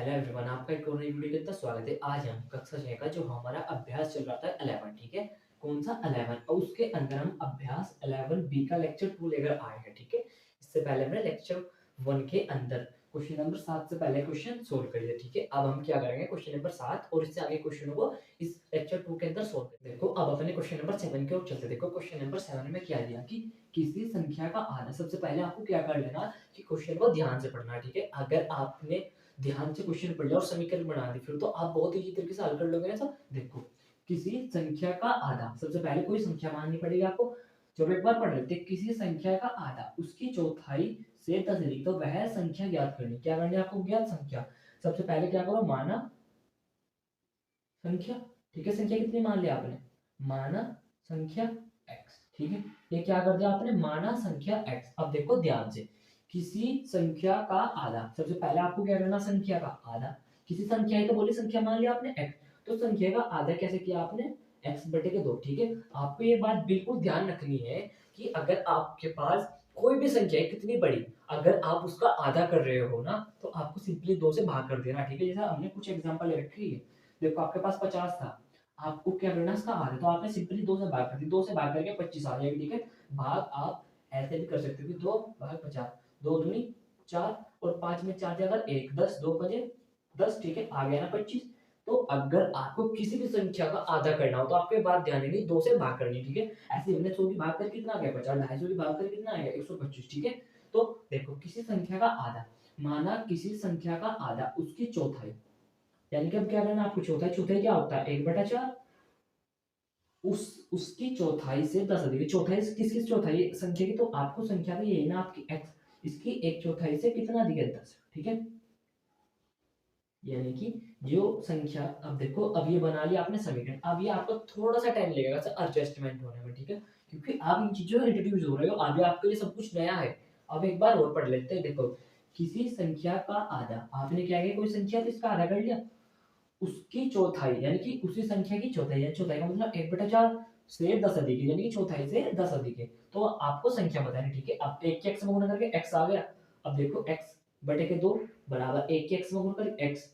Hello everyone, आपका एक और नई वीडियो के अंदर स्वागत है। आज हम कक्षा 6 का जो हमारा अभ्यास चल रहा था 11, ठीक है। कौन सा 11 और उसके अंदर हम अभ्यास 11 बी का लेक्चर 2 लेकर आए हैं, ठीक है। इससे पहले हमने लेक्चर 1 के अंदर क्वेश्चन नंबर 7 से पहले क्वेश्चन सोल्व कर लिया, ठीक है। अब हम क्या करेंगे, क्वेश्चन नंबर 7 और इससे आगे क्वेश्चनों को इस लेक्चर 2 के अंदर सोल्व करेंगे। देखो अब अपने क्वेश्चन नंबर 7 की ओर चलते। देखो क्वेश्चन नंबर 7 में क्या दिया कि किसी संख्या का आधा। सबसे पहले आपको क्या कर लेना कि क्वेश्चन को ध्यान से पढ़ना, ठीक है। अगर आपने ध्यान से क्वेश्चन पढ़ लिया और समीकरण बना दी फिर तो आप बहुत इजी तरीके से हल कर लोगे ना। सब देखो, किसी संख्या का आधा, सबसे पहले कोई संख्या माननी पड़ेगी आपको। चलो एक बार पढ़ लेते हैं। किसी संख्या का आधा उसकी चौथाई से 10 अधिक तो वह संख्या ज्ञात करनी। क्या करनी है आपको? ज्ञात संख्या। सबसे पहले क्या करो, माना संख्या, ठीक है। संख्या कितनी मान लिया आपने? माना संख्या x, ठीक है। ये क्या कर दिया आपने? माना संख्या x। अब देखो ध्यान से, किसी संख्या का आधा, सबसे पहले आपको क्या करना? संख्या का आधा। किसी संख्या है तो बोली संख्या मान लिया आपने x, तो संख्या का आधा कैसे किया आपने? x बटे के 2, ठीक है। आपको ये बात बिल्कुल ध्यान रखनी है कि अगर आपके पास कोई भी संख्या है कितनी बड़ी, अगर आप उसका आधा कर रहे हो ना तो आपको सिंपली 2 से भाग कर देना, ठीक है। जैसा हमने कुछ एग्जांपल ले रखी है। देखो आपके पास 50 था, आपको क्या करना है? इसका आधा, तो आपने सिंपली 2 से भाग कर दी। 2 से भाग करके 25 आ जाएगी, ठीक है। भाग आप ऐसे भी कर सकते हो कि 2 भाग 50, 2 दूनी 4 और 5 में 4 जाएगा 1, 10, 2 पंजे 10, ठीक है। आ गया ना 25। तो अगर आपको किसी भी संख्या का आधा करना हो तो आपके बात ध्यान देनी 2 से भाग करनी, ठीक है। ऐसे हमने 100 की भाग कर कितना आ गया? 50, 250 की भाग कर कितना आएगा? 125, ठीक है। तो देखो, किसी संख्या का आधा, माना किसी संख्या का आधा उसकी चौथाई, यानी कि अब क्या करना आपको? चौथाई, चौथाई क्या होता है? 1/4। उसकी चौथाई से 10 अधिक। चौथाई किस चौथाई संख्या की? तो आपको संख्या तो यही ना आपकी x, इसकी एक चौथाई से कितना अधिक है? 10, ठीक है। यानी कि जो संख्या, अब देखो अब ये बना लिया आपने समीकरण। अब ये आपको थोड़ा सा टाइम लगेगा एडजस्टमेंट होने में, ठीक है। क्योंकि आप इन चीजों में इंट्रोड्यूस हो रहे हो, अभी आपके लिए सब कुछ नया है। अब एक बार और पढ़ लेते हैं। देखो, किसी संख्या का आधा, आपने क्या किया? कोई संख्या तो इसका आधा कर लिया, उसकी चौथाई यानी कि उसी संख्या की चौथाई है। चौथाई का मतलब 1/4 से 10 अधिक है, यानी कि चौथाई से 10 अधिक है। तो आपको संख्या बतानी, ठीक है। अब 1 के x में गुणा करके x आ गया। अब देखो x बटे के 2 बराबर 1 के x में गुणा करके x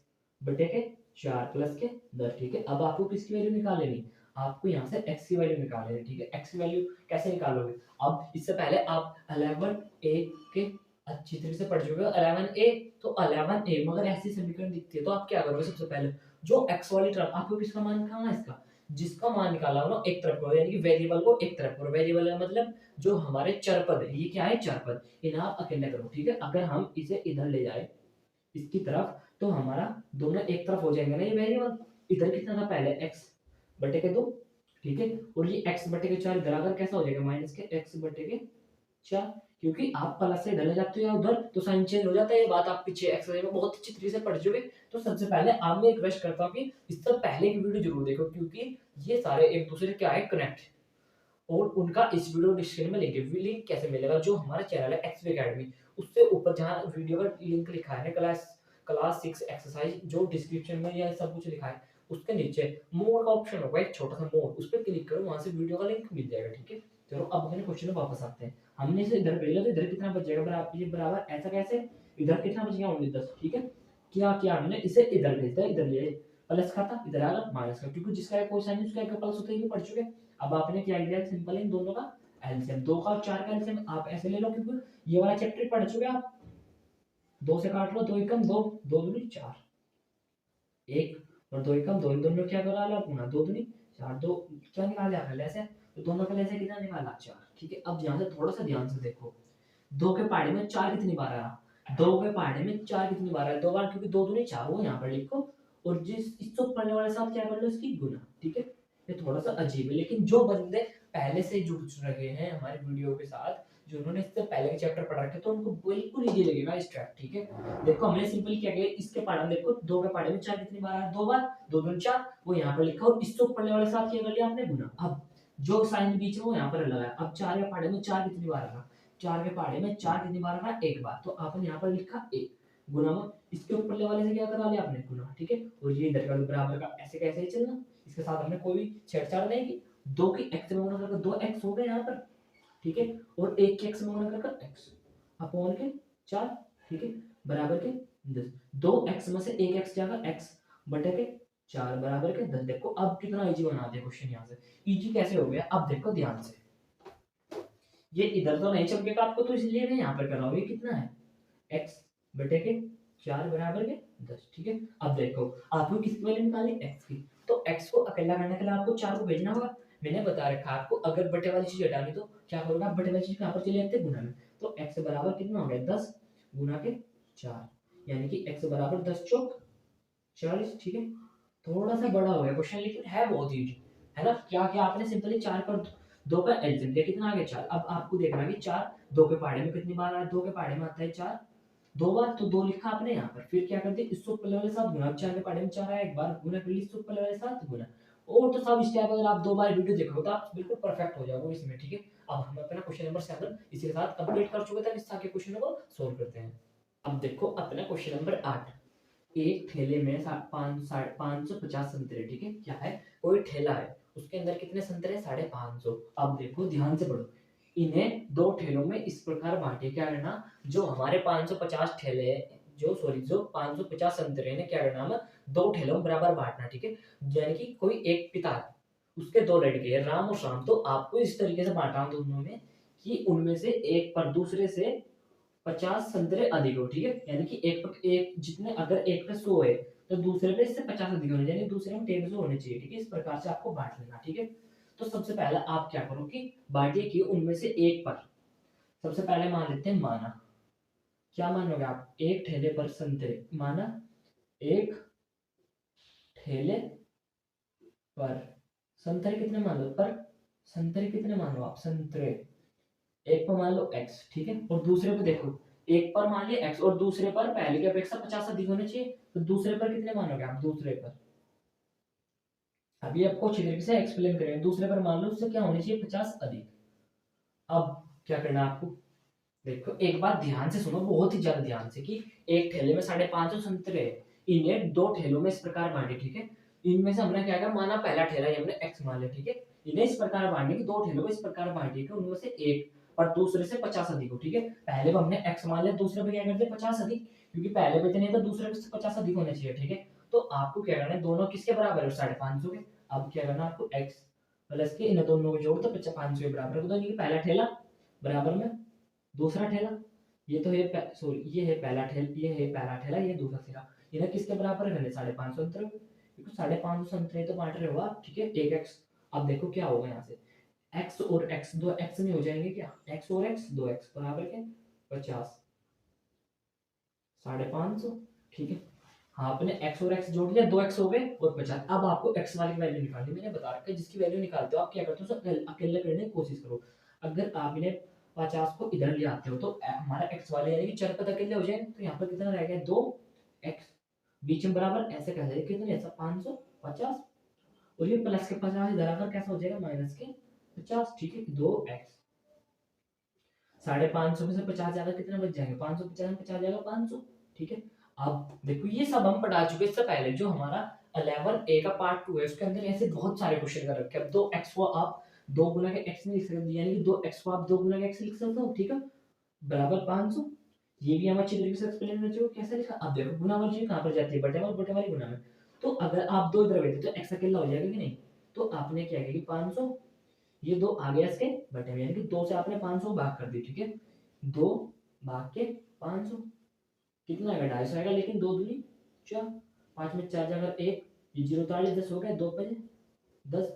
बटे के 4 प्लस के 10, ठीक है। अब आपको किसकी वैल्यू निकाल लेनी? आपको यहाँ से x की वैल्यू निकाल लेनी, ठीक है। x की वैल्यू कैसे निकालोगे? अब इससे पहले आप 11a के अच्छी तरह से पढ़ चुके हो। 11a, तो 11a मगर ऐसी समीकरण दिखती है तो आप क्या करोगे? सबसे पहले जो x वाली टर्म, आपको किसका मान निकालना है? इसका, जिसका मान निकाला हो ना एक तरफ करो, यानी कि वेरिएबल को एक तरफ करो। वेरिएबल का मतलब जो हमारे चर पद है, ये क्या है? चर पद। इन्हें आप अकेले करो, ठीक है। अगर हम इसे इधर ले जाए इसकी तरफ तो हमारा दोनों एक तरफ हो जाएंगे ना ये वेरिएबल। इधर कितना था पहले? x बटे के 2, ठीक है। और ये x बटे के 4 इधर आकर कैसा हो जाएगा? माइनस के x बटे के 4, क्योंकि आप प्लस से इधर ले जाते हो या उधर तो साइन चेंज हो जाता है। ये बात आप पीछे एक्सरसाइज में बहुत अच्छी तरीके से पढ़ चुके। तो सबसे पहले आप मैं रिक्वेस्ट करता हूँ कि इससे पहले की वीडियो जरूर देखो, क्योंकि ये सारे एक दूसरे क्या है? कनेक्ट। और उनका इस वीडियो डिस्क्रिप्शन में लिंक है। लिंक कैसे मिलेगा? जो हमारा चैनल है एक्सवी एकेडमी, उससे ऊपर जहाँ वीडियो का लिंक लिखा है क्लास 6 एक्सरसाइज, जो डिस्क्रिप्शन में यह सब कुछ लिखा है, उसके नीचे मोर का ऑप्शन होगा, एक छोटा सा मोर, उस पर क्लिक करो, वहां से वीडियो का लिंक मिल जाएगा, ठीक है। चलो अब अपने क्वेश्चन में वापस आते हैं। हमने इसे इधर भेजा तो इधर कितना बच जाएगा? बराबर, ये बराबर ऐसा कैसे? इधर कितना बच गया? ओनली 10, ठीक है। क्या किया हमने? इसे इधर भेज दिया, इधर ले प्लस का था, इधर आएगा माइनस का, क्योंकि जिसका कोसाइन उसका एक प्लस होता है, ये पढ़ चुके। अब आपने क्या किया? सिंपल इन दोनों का एलसीएम, 2 का 4 का एलसीएम आप ऐसे ले लो, क्योंकि ये वाला चैप्टर पढ़ चुके आप। 2 से काट लो, 2 एकम 2, 2 दूनी 4, 1 और 2 एकम 2, इन दोनों क्या करा लो अपना? 2 दूनी 4, 2 क्या निकाला आपने? ऐसे तो दोनों का ऐसे कितना निकाला? 4, ठीक है। अब यहाँ से थोड़ा सा ध्यान से देखो, 2 के पहाड़े में 4 कितनी बार आया? 2 के पहाड़े में 4 कितनी बार आया? 2 बार, क्योंकि 2 दूनी 4 वो यहाँ पर लिखो, और जिस इसको पढ़ने वाले साथ क्या कर लो? इसकी गुना, ठीक है। ये थोड़ा सा अजीब है, लेकिन जो बंदे पहले से जुड़ रहे हैं हमारे वीडियो के साथ, जिन्होंने इससे पहले के चैप्टर पढ़ रखे, तो उनको बिल्कुल इजी लगेगा स्टेप, ठीक है। देखो हमने सिंपल क्या किया? इसके पहाड़ा में देखो, 2 के पहाड़े में 4 कितनी बार आया? 2 बार, 2 दूनी 4 वो यहाँ पर लिखा, और इसको पढ़ने वाले साथ क्या कर लिया आपने? गुना। अब जो साइन बीच में वो यहाँ पर लगाया। अब 4 के पहाड़े में 4 कितनी बार आया? 4 के पहाड़े में 4 कितनी बार आया? 1 बार, तो आपने यहाँ पर लिखा 1 गुना में इसके ऊपर वाले से क्या करा लिया आपने? गुना, ठीक है। और ये इधर का बराबर का ऐसे कैसे ही चलना, इसके साथ हमने कोई भी छेड़छाड़ नहीं की। 2 की x में गुणा करके 2x हो गए यहाँ पर, ठीक है। और 1 के x में गुणा करके x अपॉन के 4, ठीक है, बराबर के 10। 2x में से एक x जाएगा, x बटे के 4 बराबर के 10। देखो अब कितना इजी बना दिया क्वेश्चन यहाँ से। इजी कैसे हो गया, अब देखो ध्यान से, ये इधर तो नहीं चमकेगा आपको, तो इसलिए मैं यहाँ पर कर रहा हूँ। ये कितना है, x बटे के 4 बराबर के 10, ठीक है। अब देखो आपको किसकी वैल्यू निकालनी, x की, तो x को अकेला करने के लिए आपको 4 को भेजना होगा। मैंने बता रखा है आपको, अगर बटे वाली चीज हटानी तो क्या करोगे आप, बटे वाली चीज यहाँ पर चले जाते गुना में, तो x बराबर कितना हो गया 10 गुना के 4, यानी कि x बराबर 10 चौक 40, ठीक है। थोड़ा सा बड़ा हो गया क्वेश्चन, लेकिन है बहुत इजी, है ना। क्या क्या आपने सिंपली 4 पर 2 का एलसीएम लिया, कितना आ गया 4। अब आपको देखना है कि 4 2 के पहाड़े में कितनी बार आया, 2 के पहाड़े में आता है 4 2 बार, तो 2 लिखा आपने यहाँ पर। फिर क्या करते हैं, इससे ऊपर वाले साथ गुना, 4 के पहाड़े में 4 आया, एक बार गुना कर ली, इससे ऊपर वाले साथ गुना। और तो सब स्टेप अगर आप 2 बार वीडियो देखोगे तो आप बिल्कुल परफेक्ट हो जाओगे इसमें, ठीक है। अब हम अपना क्वेश्चन नंबर 7 इसी के साथ कंप्लीट कर चुके थे, अब इस आगे क्वेश्चन को सोल्व करते हैं। अब देखो अपना क्वेश्चन नंबर 8, एक ठेले में 550 संतरे, ठीक है। क्या है, कोई ठेला है, उसके अंदर कितने संतरे, 550। अब देखो ध्यान से पढ़ो, इन्हें दो ठेलों में इस प्रकार बांटे। क्या करना, जो हमारे 550 ठेले, जो 550 संतरे ने क्या करना, हम दो ठेलों में बराबर बांटना, ठीक है। यानी कि कोई एक पिता है, उसके दो लड़के हैं, राम और श्याम, तो आपको इस तरीके से बांटा दोनों में कि उनमें से एक पर दूसरे से 50 संतरे अधिक हो, ठीक है। यानी कि एक जितने, अगर एक पे 100 है तो दूसरे पे इससे 50 अधिक होने, यानी दूसरे में 150 होने चाहिए, ठीक है। इस प्रकार से आपको बांट लेना, ठीक है। तो सबसे पहले आप क्या करो कि बांटिए कि उनमें से एक पर, सबसे पहले मान लेते हैं माना, क्या मानोगे आप, एक ठेले पर संतरे, माना एक ठेले पर संतरे कितने मान लो, पर संतरे कितने मान लो आप, संतरे एक पर मान लो x, ठीक है। और दूसरे पे देखो, एक पर मान लिया x और दूसरे पर पहले की अपेक्षा 50 अधिक होने चाहिए, तो दूसरे पर कितने मानोगे आप, दूसरे पर, अभी आपको अच्छी तरीके से एक्सप्लेन करेंगे। दूसरे पर मान लो उससे क्या होनी चाहिए, 50 अधिक। अब क्या करना है आपको, देखो एक बात ध्यान से सुनो, बहुत ही ज्यादा ध्यान से, कि एक ठेले में 550 संतरे हैं, इन्हें दो ठेलों में इस प्रकार बांटे, ठीक है। इनमें से हमने क्या किया, माना पहला ठेला ये हमने x मान लिया, ठीक है। इन्हें इस प्रकार बांटे कि दो ठेलों में इस प्रकार बांटे कि उनमें से एक और दूसरे से 50 अधिक हो, ठीक है। पहले पे हमने x मान लिया, दूसरे पे क्या करते हैं 50 अधिक, क्योंकि पहले पे इतने तो दूसरे पे 50 अधिक होने चाहिए, ठीक है। तो आपको क्या करना है, दोनों किसके बराबर है, 550 के। अब क्या करना है आपको, x प्लस के इन दोनों को जोड़, तो 550 के बराबर होगा, तो पहला ठेला बराबर में दूसरा ठेला, ये तो है सॉरी, ये है पहला ठेला, ये है पहला ठेला, ये दूसरा ठेला, इन्हें किसके बराबर करने, 550 संतरे, क्योंकि 550 संतरे तो बांट रहे हो आप, ठीक है, एक x। अब देखो क्या होगा यहाँ से, x और x, दो x में हो जाएंगे क्या, x और x, 2x बराबर के 50, 550, ठीक है। हाँ आपने x और x जोड़ लिया, 2x हो गए और 50। अब आपको x वाली की वैल्यू निकालनी, मैंने बता रखा है, जिसकी वैल्यू निकालते हो आप क्या करते हो, अकेले करने की कोशिश करो। अगर आप इन्हें 50 को इधर ले आते हो तो हमारा x वाले यानी कि चर पद अकेले हो जाएंगे, तो यहाँ पर कितना रह गया, 2x, बीच में बराबर ऐसे कह जाएगा, कितने ऐसा 550, और ये प्लस के 50 इधर आकर कैसा हो जाएगा, माइनस के 50, ठीक है। 2x 550 में से 50 जाएगा, कितना बच जाएंगे, 550 में 50 जाएगा 500, ठीक है। अब देखो ये सब हम पढ़ा चुके, इससे पहले जो हमारा 11 ए का पार्ट 2 है, उसके अंदर ऐसे बहुत सारे क्वेश्चन कर रखे हैं। अब 2x को आप 2 गुना के x में लिख सकते हो, यानी कि 2x को आप 2 गुना के x लिख सकते हो, ठीक है, बराबर 500। ये भी हम अच्छी तरीके से एक्सप्लेन कर चुके, कैसे लिखा। अब देखो गुना वाली चीज कहां पर जाती है, बटे वाली गुना में। तो अगर आप दो इधर बैठे तो x अकेला हो जाएगा कि नहीं, तो आपने क्या किया कि 500, ये दो आ गया इसके बटे में, यानी कि 2 से आपने 500 भाग कर दी, ठीक है। 2 भाग के 500 कितना आएगा, 250 आएगा, लेकिन 2 दूनी 4, 5 में 4 जगह 1, ये जीरो ताली 10 हो गया, 2 पे 10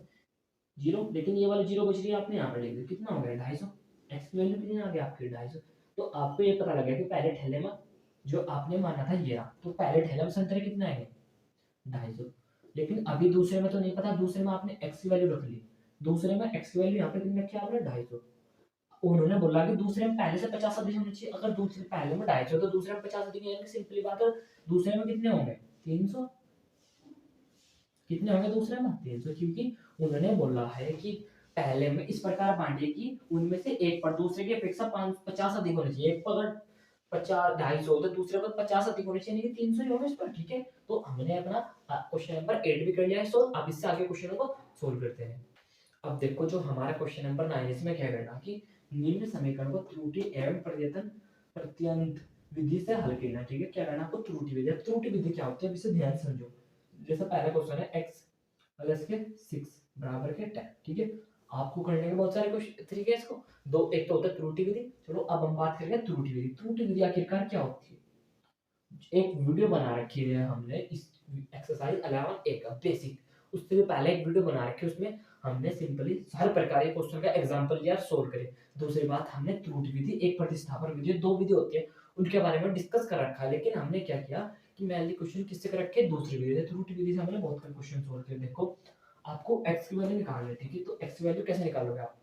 जीरो, लेकिन ये वाली जीरो बच रही है, आपने यहाँ पर लिख दी, कितना हो गया 250, एक्स की वैल्यू कितनी आ गई आपकी 250। तो आपको ये पता लगा कि पहले ठेले में जो आपने माना था ये रहा, तो पहले ठेले में संतरे कितने आएंगे 250, लेकिन अभी दूसरे में तो नहीं पता, दूसरे में आपने एक्स की वैल्यू रख ली, दूसरे में एक्स की वैल्यू यहाँ पे कितनी रखी आपने 250। उन्होंने बोला कि दूसरे में पहले से 50 अधिक होने चाहिए, अगर दूसरे पहले में 250 तो दूसरे में 50 अधिक, यानी सिंपली बात है, दूसरे में कितने होंगे 300, कितने होंगे दूसरे में 300, क्योंकि उन्होंने बोला है कि पहले में इस प्रकार बांटिए कि उनमें से एक पर दूसरे की अपेक्षा 50 अधिक होने चाहिए, एक पर अगर 50 250 तो दूसरे पर 50 अधिक होने चाहिए, नहीं 300 ही होगा इस पर, ठीक है। तो हमने अपना क्वेश्चन नंबर 8 भी कर लिया है सोल्व। अब इससे आगे क्वेश्चन को सोल्व करते हैं। अब देखो जो हमारा क्वेश्चन नंबर 9, इसमें क्या करना कि निम्न समीकरण को त्रुटि एवं प्रत्यंत विधि से हल करना है, ठीक है। क्या करना है आपको, त्रुटि विधि। अब त्रुटि विधि क्या होती है, अब इसे ध्यान से समझो। जैसे पहला क्वेश्चन है x प्लस के 6 बराबर के 10, ठीक है। आपको करने के बहुत सारे क्वेश्चन तरीके हैं इसको। दो, एक तो होता है त्रुटि विधि। चलो अब हम बात करेंगे त्रुटि विधि। त्रुटि विधि आखिरकार क्या होती है, एक वीडियो बना रखी है हमने इस एक्सरसाइज 11A का बेसिक, उससे भी पहले एक वीडियो बना रखी है, उसमें हमने सिंपली हर प्रकार के क्वेश्चन का एग्जांपल लिया और सोल्व करे। दूसरी बात, हमने त्रुटि विधि, एक प्रतिस्थापन विधि, दो विधि होती है, उनके बारे में डिस्कस कर रखा है। लेकिन हमने क्या किया कि मेनली क्वेश्चन किससे कर रखे, दूसरी विधि से। त्रुटि विधि से हमने बहुत सारे क्वेश्चन सोल्व किए। देखो आपको x की वैल्यू निकालनी है, ठीक है। तो x की वैल्यू कैसे निकालोगे आप,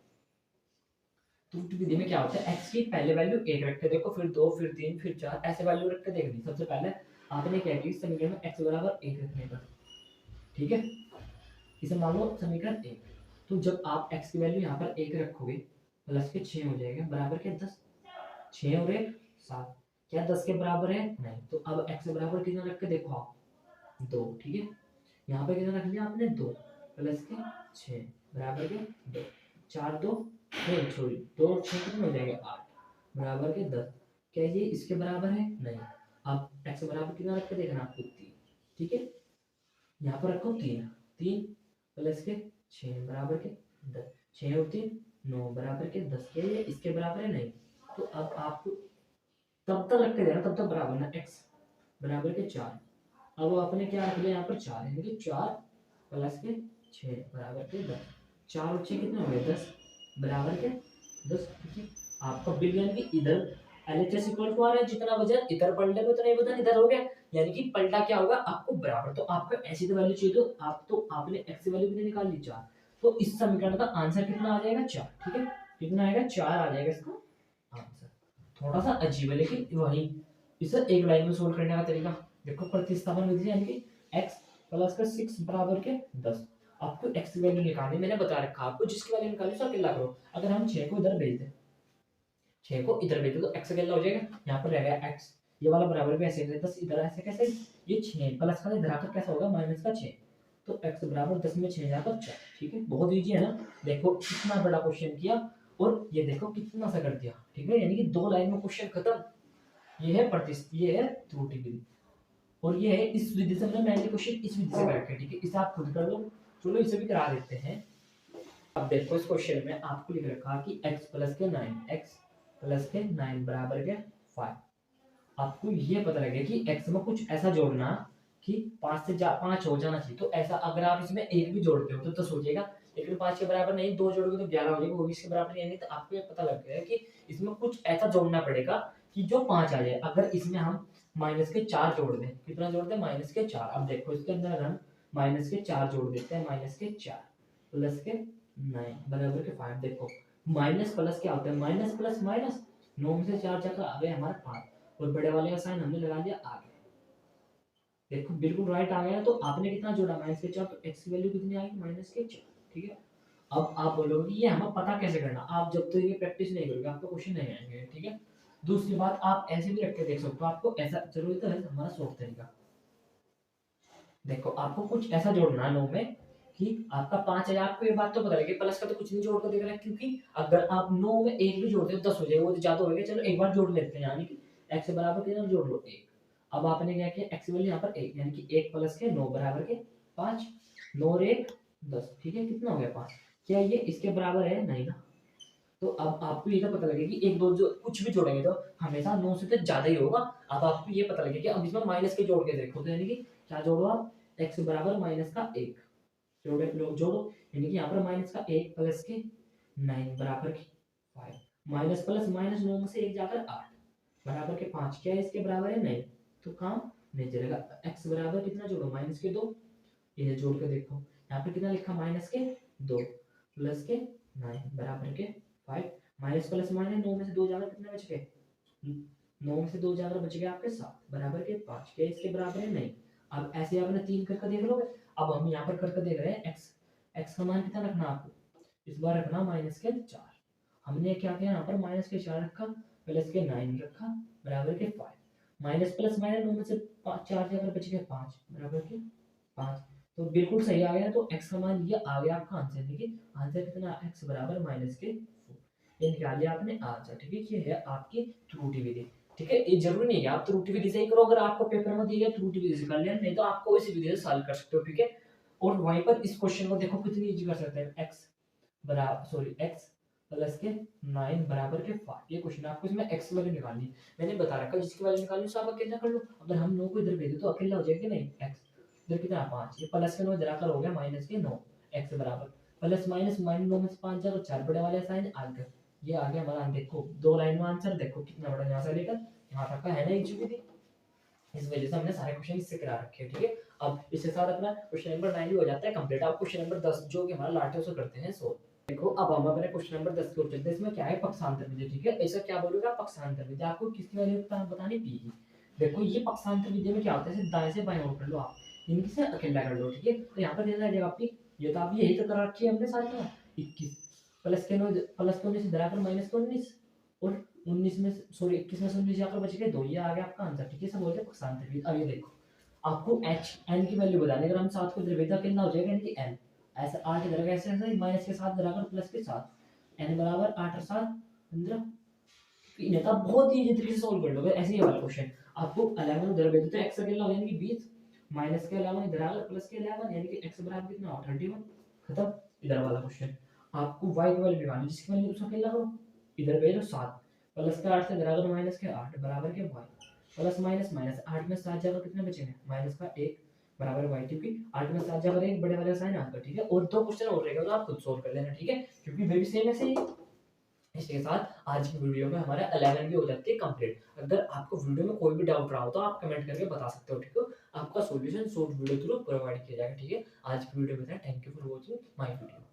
त्रुटि विधि में क्या होता है, x की पहले वैल्यू 1 रख के देखो, फिर 2, फिर 3, फिर 4, ऐसे वैल्यू रख के देखनी। सबसे पहले आपने क्या किया, समीकरण में x बराबर 1 रखने का, ठीक है। इसे मान लो समीकरण 1। तो जब आप x की वैल्यू यहाँ पर 1 रखोगे, प्लस के 6 हो जाएगा, बराबर के 10, 6 और 1 7। क्या 10 के बराबर है, नहीं। तो अब x बराबर कितना रख के देखो आप, 2, ठीक है। यहाँ पे कितना रख लिया आपने, 2 प्लस के 6 बराबर के 2, 4 2 नहीं सॉरी 2 और 6 कितने हो जाएंगे, 8 बराबर के 10। क्या ये इसके बराबर है, नहीं। अब x बराबर कितना रख के देखना आपको, 3, ठीक है। यहाँ पर रखो 3, 3 प्लस के 6 बराबर के 10, 6 और 3 9 बराबर के 10। क्या ये इसके बराबर है, नहीं। तो अब आपको तब तक रख के देना, तब तक बराबर ना, x बराबर के 4। अब आपने क्या रख लिया यहाँ पर 4, यानी कि 4 प्लस के 6 बराबर के 10। 4 और 6 कितने हो गए, 10 बराबर के 10, ठीक है। आपका बिलियन की इधर LHS इक्वल टू आ रहा है, जितना वजन इधर पलटे में उतना ही वजन इधर हो गया, यानी कि पलटा क्या होगा आपको बराबर। तो आपको ऐसी तो वैल्यू चाहिए, तो आपने x की वैल्यू कितनी निकाल ली, 4। तो इस समीकरण का आंसर कितना आ जाएगा, 4, ठीक है। कितना आएगा, 4 आ जाएगा इसका आंसर। थोड़ा सा अजीब है, लेकिन वही इसे एक लाइन में सोल्व करने का तरीका। देखो प्रतिस्थापन विधि, यानी कि x प्लस का 6 बराबर के 10। आपको x की वैल्यू निकालनी, मैंने बता रखा आपको, जिसकी वैल्यू निकाली उसका अकेला करो। अगर हम 6 को इधर भेज दें, 6 को इधर भेज दो तो x अकेला हो जाएगा, यहाँ पर रहेगा x, ये वाला बराबर भी ऐसे है 10, इधर ऐसे कैसे, ये 6 प्लस का इधर आकर कैसा होगा, माइनस का 6। तो x बराबर 10 में 6 जाकर 4, ठीक है। बहुत इजी है ना। देखो कितना बड़ा क्वेश्चन किया, और ये देखो कितना सा कर दिया, ठीक है। यानी कि 2 लाइन में क्वेश्चन खत्म। ये है ये है त्रुटि विधि, और ये है इस विधि से। हमने मैंने क्वेश्चन इस विधि से कर रखे, ठीक है। इसे आप खुद कर लो। चलो इसे भी करा देते हैं। अब देखो इस क्वेश्चन में आपको लिख रखा कि x प्लस के 9, x प्लस के 9 बराबर के 5। आपको ये पता लगे कि x में कुछ ऐसा जोड़ना कि 5 से 5 हो जाना चाहिए। तो ऐसा अगर आप इसमें एक भी जोड़ते हो तो 10 हो जाएगा, लेकिन 5 के बराबर नहीं, 2 जोड़ोगे तो 11 हो जाएगा, वो भी इसके बराबर नहीं है। तो आपको ये पता लग गया कि इसमें कुछ ऐसा जोड़ना पड़ेगा कि जो 5 आ जाए। अगर इसमें हम माइनस के 4 जोड़ दें, कितना जोड़ दें, माइनस के 4। अब देखो इसके अंदर हम माइनस के 4 जोड़ देते हैं, माइनस के 4 प्लस के 9 बराबर के 5। देखो माइनस प्लस क्या होता है, माइनस प्लस माइनस, 9 में से 4 जाकर आ गए हमारे 5, और बड़े वाले का साइन हमने लगा दिया आगे। देखो बिल्कुल राइट आ गया। तो आपने कितना जोड़ा, माइनस के 4, तो x की वैल्यू कितनी आएगी, माइनस के 4, ठीक है। अब आप बोलोगे ये हमें पता कैसे करना, आप जब तो ये प्रैक्टिस नहीं करोगे आपको क्वेश्चन नहीं आएंगे, ठीक है। दूसरी बात, आप ऐसे भी रख के देख सकते हो। आपको ऐसा जरूरी तो है हमारा सॉफ्ट तरीका। देखो आपको कुछ ऐसा जोड़ना है 9 में कि आपका 5 है। आपको ये बात तो पता लगे प्लस का तो कुछ नहीं जोड़ कर देख रहा है, क्योंकि अगर आप 9 में एक भी जोड़ते हो 10 हो जाएगा, वो तो ज्यादा हो गया। चलो एक बार जोड़ लेते हैं, यानी कि x बराबर कितना जोड़ लो, 1। अब आपने क्या किया, x वैल्यू यहाँ पर 1, यानी कि 1 प्लस के 9 बराबर के 5, 9 और 1 10, ठीक है। कितना हो गया, 5। क्या ये इसके बराबर है, नहीं ना। तो अब आपको ये तो पता लगे कि एक दो जो कुछ भी जोड़ेंगे तो हमेशा 9 से तो ज्यादा ही होगा। अब आपको ये पता लगे कि अब इसमें माइनस के जोड़ के देखो, तो यानी कि क्या जोड़ो आप, x बराबर माइनस का 1 जोड़ो, यानी कि यहाँ पर माइनस का 1 प्लस के 9 बराबर के 5, माइनस प्लस माइनस 9 में से 1 जाकर 8 बराबर के 5। क्या है इसके बराबर है, नहीं। तो काम नहीं चलेगा। x बराबर कितना जोड़ो, माइनस के 2, ये जोड़ के देखो, यहाँ पे कितना लिखा, माइनस के 2 प्लस के 9 बराबर के 5। माइनस प्लस माइनस 9 में से 2 जाकर कितने बच गए, 9 में से 2 जाकर बच गए आपके 7 बराबर के 5। क्या इसके बराबर है, नहीं। अब ऐसे आपने 3 करके देख लोगे। अब हम यहाँ पर करके देख रहे हैं x का मान कितना रखना आपको, इस बार रखना माइनस के 4। हमने क्या किया, यहाँ पर माइनस के 4 रखा, प्लस के 9 रखा, बराबर के 5। माइनस प्लस माइनस 9 में से 4 जाकर बच गए 5 बराबर के 5। तो बिल्कुल सही आ गया। तो x का मान ये आ गया आपका आंसर, देखिए आंसर कितना, x बराबर माइनस के 4, ये निकाल लिया आपने आंसर, ठीक है। ये है आपकी त्रुटि विधि। ठीक है? ये ज़रूरी नहीं है कि आप त्रुटि विधि से ही करो, अगर आपको पेपर में दिया गया त्रुटि विधि से कर लेना, नहीं तो आपको इसी विधि से सॉल्व कर सकते हो, ठीक है? और वहीं पर इस क्वेश्चन को देखो कितनी ईज़ी कर सकते हैं, x प्लस के 9 बराबर के 5, ये क्वेश्चन है, आपको इसमें x की वैल्यू निकालनी है। मैंने बता रखा है जिसकी वैल्यू निकालनी है उसे आप अकेला कर लो, अगर हम 9 को इधर भेजें तो अकेला हो जाएगा कि नहीं, x इधर कितना है 5, ये प्लस के 9 इधर आकर हो गया माइनस के 9, x बराबर प्लस माइनस माइनस 9 में से 5 जाएगा 4, बड़े वाले साइन आगे, ये आ गया हमारा, देखो 2 लाइन में आंसर देखो कितना बड़ा यहाँ से लेकर यहाँ तक का है ना इजीली, इस वजह से हमने सारे क्वेश्चन इससे करा रखे हैं, ठीक है? अब इसके साथ अपना क्वेश्चन नंबर 9 भी हो जाता है कंप्लीट। अब क्वेश्चन नंबर 10 जो कि हमारा लास्ट है उसे करते हैं सोल्व। देखो अब हम अपने क्वेश्चन नंबर 10 की ओर चलते हैं, इसमें क्या है पक्षांतर विधि, ठीक है? ऐसा क्या बोलेगा पक्षांतर विधि, आपको किसकी वैल्यू बतानी पी की। देखो ये पक्षांतर विधि में क्या होता है, दाएं से बाएं ओर कर लो आप, इनकी से अकेला कर लो, ठीक है? तो यहाँ पर देना है आपकी, ये तो आप यही तो करा रखी है हमने सारी में, 21 प्लस के 9 प्लस के 19 इधर आकर माइनस के 19 और 19 में सॉरी 21 में से 19 जाकर बच गए 2, ये आ गया आपका आंसर, ठीक है? सब बोलते हैं पक्षांतर विधि। अब ये देखो आपको h n की वैल्यू बतानी है, अगर हम 7 को इधर भेजा कितना हो जाएगा, यानी कि n ऐसे 8 इधर का ऐसे ऐसे माइनस के साथ इधर आकर प्लस के साथ, n बराबर 8 और 7 15, इन्हें तो आप बहुत ही इजी तरीके से सॉल्व कर लोगे। ऐसे ही वाला क्वेश्चन आपको 11 उधर भेज देते हैं, x अकेला हो यानी कि 20 माइनस के 11 इधर आकर प्लस के 11 यानी कि x बराबर कितना हो 31, खत्म। इधर वाला क्वेश्चन आपको y की वैल्यू निकालनी है, जिसकी वैल्यू उसको अकेला करो, इधर भेजो 7 प्लस के 8 से इधर आकर माइनस के 8 बराबर के y प्लस माइनस माइनस 8 में 7 जाकर कितने बचेंगे माइनस का 1 बराबर y, क्योंकि 8 में 7 जाकर 1 बड़े वाले साइन आपका, ठीक है? और दो क्वेश्चन और रहेगा तो आप खुद सोल्व कर लेना, ठीक है? क्योंकि वे भी सेम ऐसे ही। इसके साथ आज की वीडियो में हमारा 11 भी हो जाती है कंप्लीट। अगर आपको वीडियो में कोई भी डाउट रहा हो तो आप कमेंट करके बता सकते हो, ठीक है? आपका solution short video through provide किया जाएगा, ठीक है? आज की वीडियो में इतना, thank you for watching my video.